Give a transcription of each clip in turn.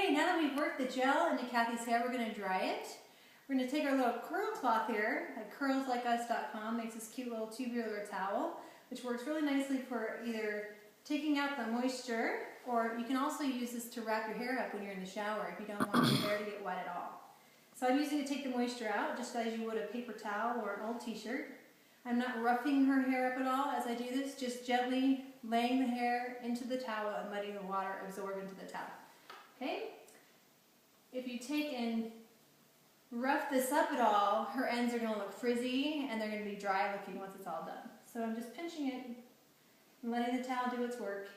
Okay, now that we've worked the gel into Kathy's hair, we're going to dry it. We're going to take our little curl cloth here at curlslikeus.com, makes this cute little tubular towel, which works really nicely for either taking out the moisture, or you can also use this to wrap your hair up when you're in the shower if you don't want your hair to get wet at all. So I'm using it to take the moisture out, just as you would a paper towel or an old t-shirt. I'm not roughing her hair up at all as I do this, just gently laying the hair into the towel and letting the water absorb into the towel. Okay? If you take and rough this up at all, her ends are going to look frizzy and they're going to be dry looking once it's all done. So I'm just pinching it and letting the towel do its work.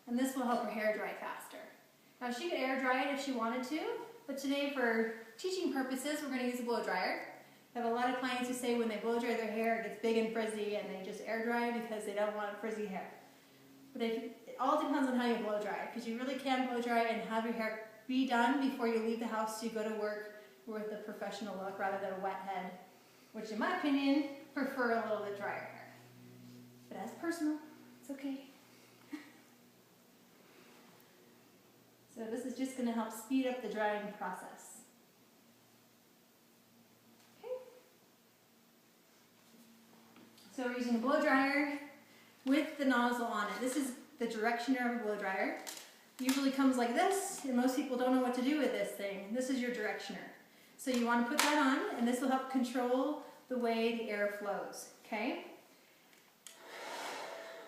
And this will help her hair dry faster. Now she could air dry it if she wanted to, but today for teaching purposes we're going to use a blow dryer. I have a lot of clients who say when they blow dry their hair it gets big and frizzy and they just air dry because they don't want frizzy hair. But it all depends on how you blow dry, because you really can blow dry and have your hair be done before you leave the house to go to work with a professional look rather than a wet head, which in my opinion, prefer a little bit drier hair. But that's personal, it's okay. So this is just going to help speed up the drying process. Okay. So we're using a blow dryer with the nozzle on it. This is the directioner of a blow dryer. Usually comes like this, and most people don't know what to do with this thing. This is your directioner. So you want to put that on, and this will help control the way the air flows, okay?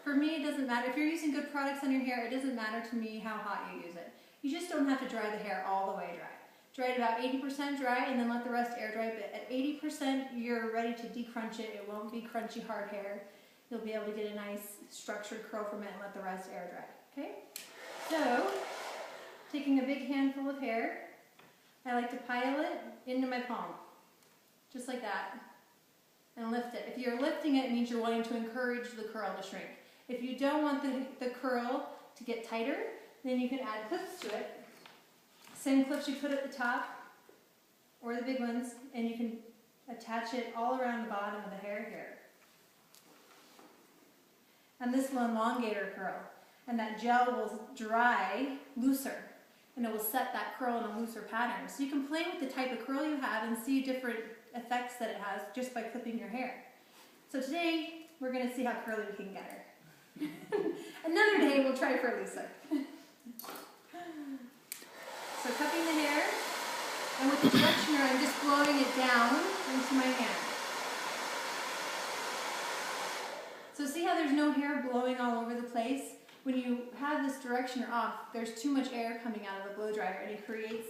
For me, it doesn't matter. If you're using good products on your hair, it doesn't matter to me how hot you use it. You just don't have to dry the hair all the way dry. Dry it about 80% dry, and then let the rest air dry. But at 80%, you're ready to decrunch it. It won't be crunchy, hard hair. You'll be able to get a nice structured curl from it and let the rest air dry, okay? So, taking a big handful of hair, I like to pile it into my palm, just like that, and lift it. If you're lifting it, it means you're wanting to encourage the curl to shrink. If you don't want the curl to get tighter, then you can add clips to it. Same clips you put at the top, or the big ones, and you can attach it all around the bottom of the hair here. And this will elongate her curl. And that gel will dry looser, and it will set that curl in a looser pattern. So you can play with the type of curl you have and see different effects that it has just by clipping your hair. So today, we're going to see how curly we can get her. Another day, we'll try for looser. So cupping the hair, and with the directioner, I'm just blowing it down into my hand. So see how there's no hair blowing all over the place? When you have this directioner off, there's too much air coming out of the blow dryer and it creates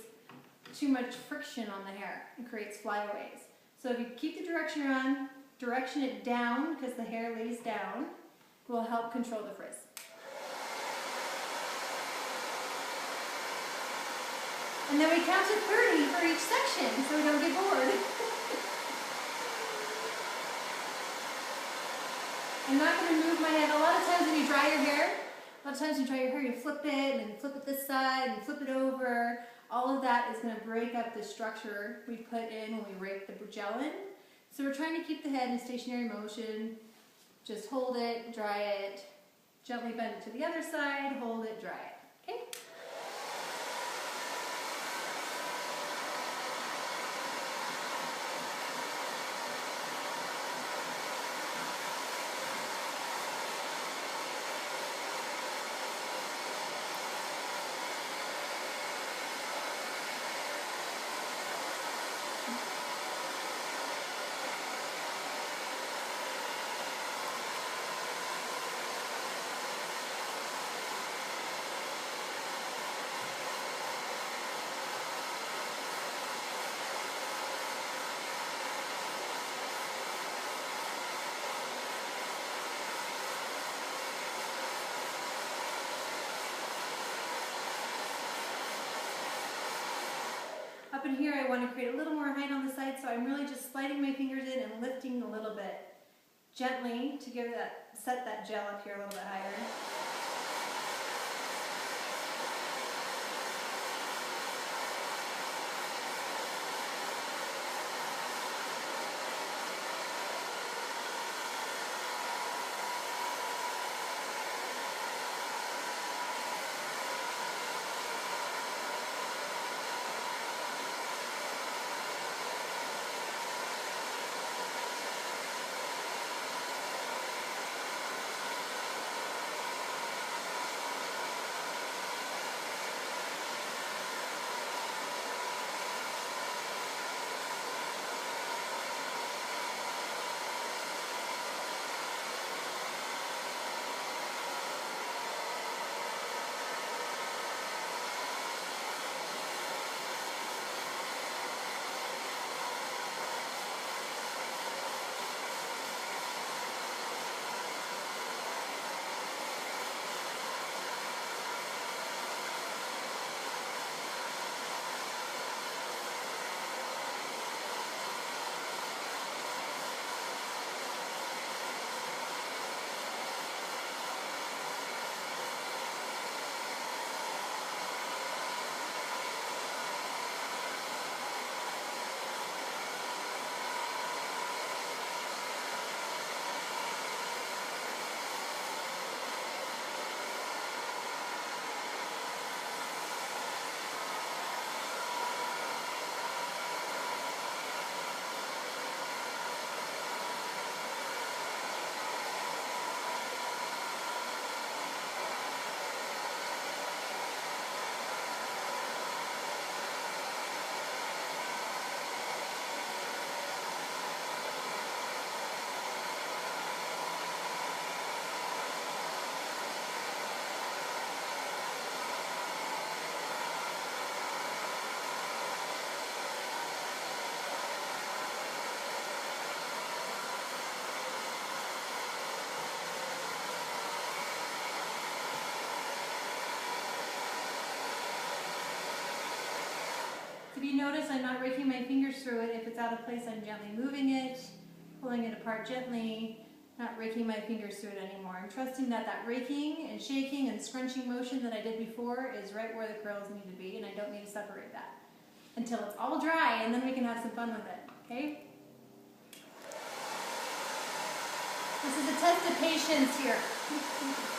too much friction on the hair. It creates flyaways. So if you keep the directioner on, direction it down because the hair lays down, it will help control the frizz. And then we count to 30 for each section so we don't get bored. I'm not going to move my head. A lot of times when you dry your hair, you flip it, and you flip it this side, and you flip it over. All of that is going to break up the structure we put in when we rake the gel in. So we're trying to keep the head in stationary motion. Just hold it, dry it, gently bend it to the other side, hold it, dry it. Okay? Up in here I want to create a little more height on the side, so I'm really just sliding my fingers in and lifting a little bit gently to give that, set that gel up here a little bit higher. If you notice, I'm not raking my fingers through it. If it's out of place, I'm gently moving it, pulling it apart gently, not raking my fingers through it anymore. I'm trusting that that raking and shaking and scrunching motion that I did before is right where the curls need to be, and I don't need to separate that until it's all dry, and then we can have some fun with it, okay? This is a test of patience here.